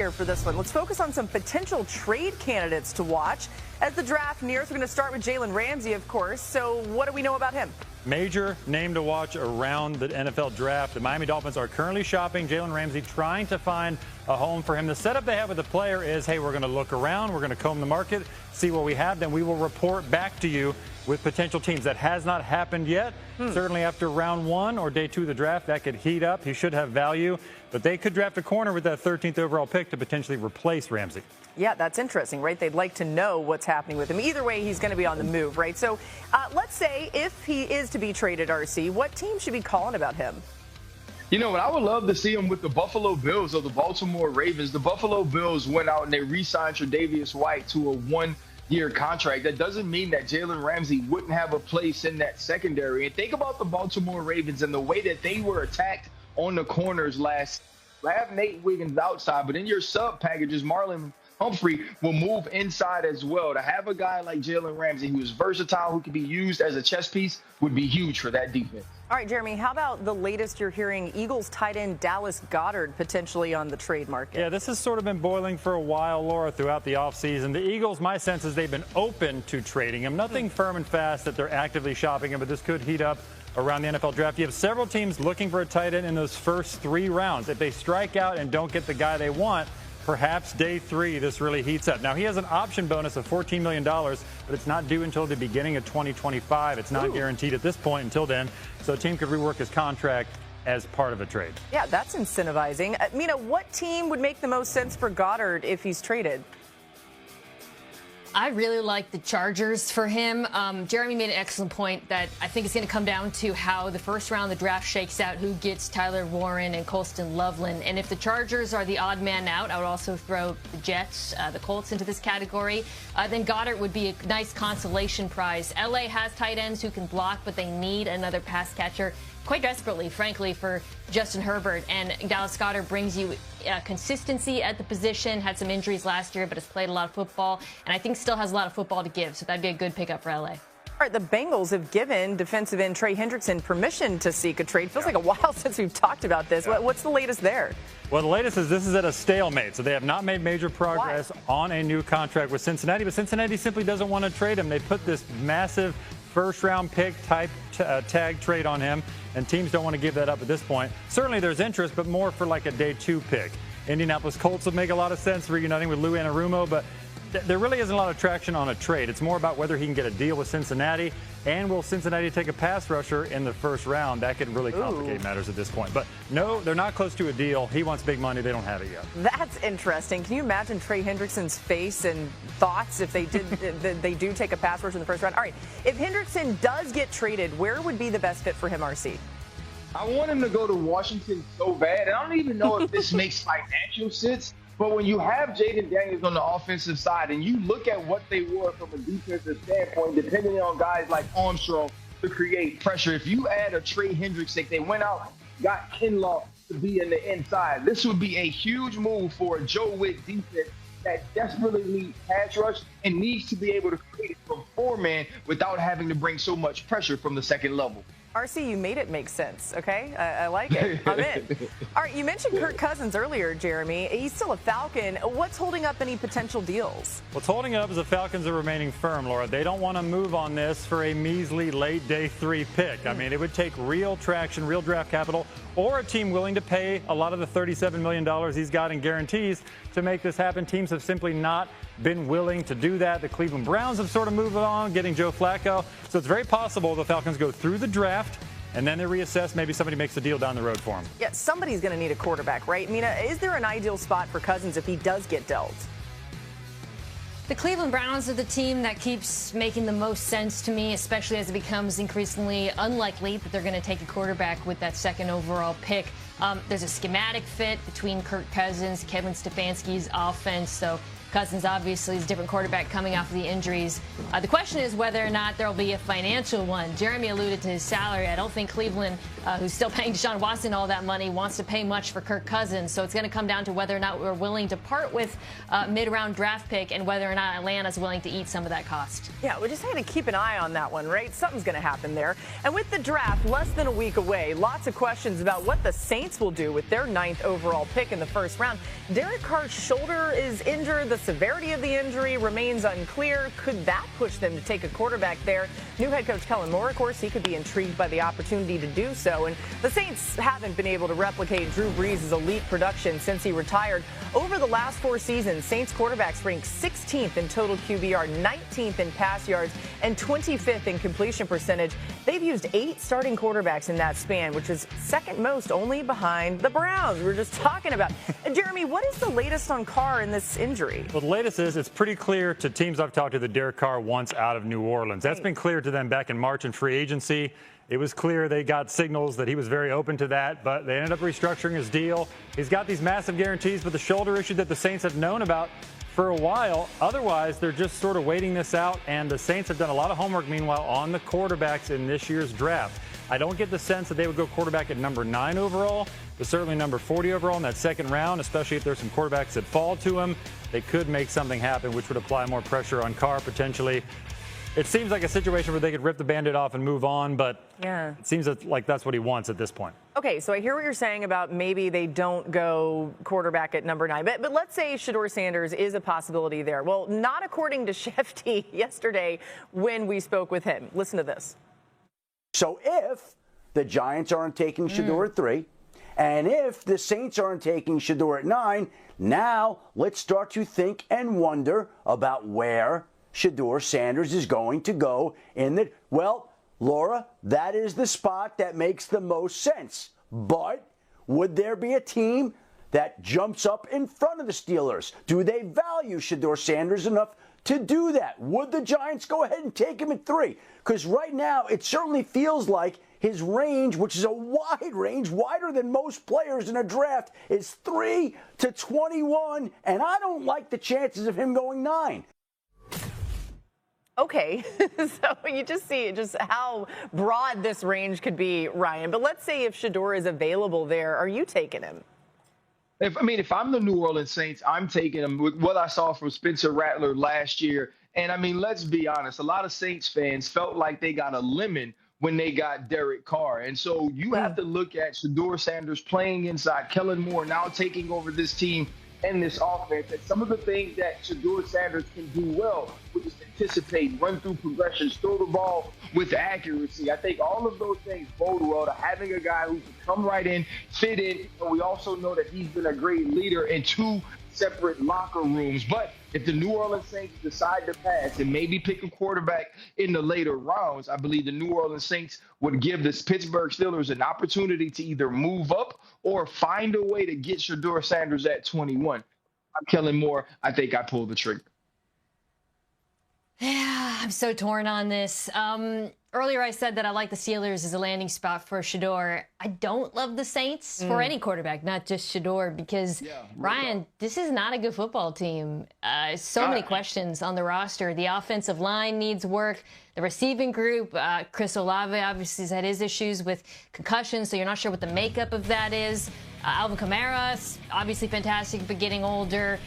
Here for this one. Let's focus on some potential trade candidates to watch. As the draft nears, we're going to start with Jalen Ramsey, of course. So what do we know about him? Major name to watch around the NFL draft. The Miami Dolphins are currently shopping Jalen Ramsey, trying to find a home for him. The setup they have with the player is, hey, we're going to look around, we're going to comb the market, see what we have, then we will report back to you with potential teams. That has not happened yet. Certainly after round 1 or day 2 of the draft, that could heat up. He should have value, but they could draft a corner with that 13th overall pick to potentially replace Ramsey. Yeah, that's interesting, right? They'd like to know what's happening with him. Either way, he's going to be on the move, right? So let's say if he is to be traded, RC, what team should be calling about him? You know what? I would love to see him with the Buffalo Bills or the Baltimore Ravens. The Buffalo Bills went out and they re-signed Tre'Davious White to a 1-year contract. That doesn't mean that Jalen Ramsey wouldn't have a place in that secondary. And think about the Baltimore Ravens and the way that they were attacked on the corners last. I have Nate Wiggins outside, but in your sub packages, Marlon Humphrey will move inside as well. To have a guy like Jalen Ramsey who is versatile, who can be used as a chess piece, would be huge for that defense. All right, Jeremy, how about the latest you're hearing? Eagles tight end Dallas Goedert potentially on the trade market. Yeah, this has sort of been boiling for a while, Laura, throughout the offseason. The Eagles, my sense is they've been open to trading him. Nothing firm and fast that they're actively shopping him, but this could heat up around the NFL draft. You have several teams looking for a tight end in those first 3 rounds. If they strike out and don't get the guy they want, perhaps day 3, this really heats up. Now, he has an option bonus of $14 million, but it's not due until the beginning of 2025. It's not guaranteed at this point until then, so a team could rework his contract as part of a trade. Yeah, that's incentivizing. Mina, what team would make the most sense for Goedert if he's traded? I really like the Chargers for him. Jeremy made an excellent point that I think it's going to come down to how the first round of the draft shakes out, who gets Tyler Warren and Colston Loveland. And if the Chargers are the odd man out, I would also throw the Jets, the Colts into this category. Then Goedert would be a nice consolation prize. LA has tight ends who can block, but they need another pass catcher quite desperately, frankly, for Justin Herbert. And Dallas Goedert brings you consistency at the position, had some injuries last year, but has played a lot of football, and I think still has a lot of football to give. So that'd be a good pickup for LA. All right, the Bengals have given defensive end Trey Hendrickson permission to seek a trade. Feels like a while since we've talked about this. What's the latest there? Well, the latest is this is at a stalemate, so they have not made major progress on a new contract with Cincinnati, but Cincinnati simply doesn't want to trade him. They put this massive first-round pick type tag trade on him, and teams don't want to give that up at this point. Certainly there's interest, but more for like a day 2 pick. Indianapolis Colts would make a lot of sense reuniting with Lou Anarumo, but there really isn't a lot of traction on a trade. It's more about whether he can get a deal with Cincinnati, and will Cincinnati take a pass rusher in the first round? That could really complicate matters at this point. But no, they're not close to a deal. He wants big money. They don't have it yet. That's interesting. Can you imagine Trey Hendrickson's face and thoughts if they did they do take a pass rusher in the first round? All right, if Hendrickson does get traded, where would be the best fit for him, RC? I want him to go to Washington so bad, and I don't even know if this makes financial sense. But when you have Jayden Daniels on the offensive side and you look at what they were from a defensive standpoint, depending on guys like Armstrong to create pressure, if you add a Trey Hendrickson, they went out, got Kinlaw to be in the inside. This would be a huge move for a Joe Witt defense that desperately needs pass rush and needs to be able to create it from 4-man without having to bring so much pressure from the second level. RC, you made it make sense, okay? I like it. I'm in. All right, you mentioned Kirk Cousins earlier, Jeremy. He's still a Falcon. What's holding up any potential deals? What's holding up is the Falcons are remaining firm, Laura. They don't want to move on this for a measly late day 3 pick. I mean, it would take real traction, real draft capital, or a team willing to pay a lot of the $37 million he's got in guarantees to make this happen. Teams have simply not been willing to do that. The Cleveland Browns have sort of moved on, getting Joe Flacco. So it's very possible the Falcons go through the draft and then they reassess. Maybe somebody makes a deal down the road for him. Yeah, somebody's going to need a quarterback, right? Mina, is there an ideal spot for Cousins if he does get dealt? The Cleveland Browns are the team that keeps making the most sense to me, especially as it becomes increasingly unlikely that they're going to take a quarterback with that 2nd overall pick. There's a schematic fit between Kirk Cousins, Kevin Stefanski's offense, so Cousins obviously is a different quarterback coming off of the injuries. The question is whether or not there will be a financial one. Jeremy alluded to his salary. I don't think Cleveland, who's still paying Deshaun Watson all that money, wants to pay much for Kirk Cousins. So it's going to come down to whether or not we're willing to part with a mid-round draft pick and whether or not Atlanta's willing to eat some of that cost. Yeah, we just had to keep an eye on that one, right? Something's going to happen there. And with the draft less than a week away, lots of questions about what the Saints will do with their 9th overall pick in the first round. Derek Carr's shoulder is injured. The severity of the injury remains unclear. Could that push them to take a quarterback there? New head coach Kellen Moore, of course, he could be intrigued by the opportunity to do so. And the Saints haven't been able to replicate Drew Brees' elite production since he retired. Over the last 4 seasons, Saints quarterbacks ranked 16th in total QBR, 19th in pass yards, and 25th in completion percentage. They've used 8 starting quarterbacks in that span, which is second most only behind the Browns. We were just talking about. Jeremy, what is the latest on Carr in this injury? Well, the latest is it's pretty clear to teams I've talked to that Derek Carr wants out of New Orleans. That's been clear to them back in March in free agency. It was clear they got signals that he was very open to that, but they ended up restructuring his deal. He's got these massive guarantees, but the shoulder issue that the Saints have known about for a while. Otherwise, they're just sort of waiting this out, and the Saints have done a lot of homework, meanwhile, on the quarterbacks in this year's draft. I don't get the sense that they would go quarterback at number 9 overall, but certainly number 40 overall in that second round, especially if there's some quarterbacks that fall to him. They could make something happen, which would apply more pressure on Carr potentially. It seems like a situation where they could rip the Band-Aid off and move on, but yeah, it seems like that's what he wants at this point. Okay, so I hear what you're saying about maybe they don't go quarterback at number 9, but let's say Shedeur Sanders is a possibility there. Well, not according to Schefter yesterday when we spoke with him. Listen to this. So if the Giants aren't taking Shedeur at 3, and if the Saints aren't taking Shedeur at 9, now let's start to think and wonder about where Shedeur Sanders is going to go in the, well, Laura, that is the spot that makes the most sense. But would there be a team that jumps up in front of the Steelers? Do they value Shedeur Sanders enough to do that? Would the Giants go ahead and take him at 3? Because right now it certainly feels like his range, which is a wide range, wider than most players in a draft, is 3 to 21, and I don't like the chances of him going 9. Okay, so you just see just how broad this range could be, Ryan. But let's say if Shedeur is available there, are you taking him? If I'm the New Orleans Saints, I'm taking him with what I saw from Spencer Rattler last year. And, I mean, let's be honest. A lot of Saints fans felt like they got a lemon when they got Derek Carr. And so you have to look at Shedeur Sanders playing inside, Kellen Moore now taking over this team and this offense, and some of the things that Shedeur Sanders can do well, which is anticipate, run through progressions, throw the ball with accuracy. I think all of those things bode well to having a guy who can come right in, fit in, and we also know that he's been a great leader in 2 separate locker rooms. But if the New Orleans Saints decide to pass and maybe pick a quarterback in the later rounds, I believe the New Orleans Saints would give the Pittsburgh Steelers an opportunity to either move up or find a way to get Shedeur Sanders at 21. I'm Kellen Moore. I think I pulled the trigger. Yeah, I'm so torn on this. Earlier I said that I like the Steelers as a landing spot for Shedeur. I don't love the Saints for any quarterback, not just Shedeur, because, Ryan, this is not a good football team. So many questions on the roster. The offensive line needs work. The receiving group, Chris Olave obviously has had his issues with concussions, so you're not sure what the makeup of that is. Alvin Kamara, obviously fantastic, but getting older.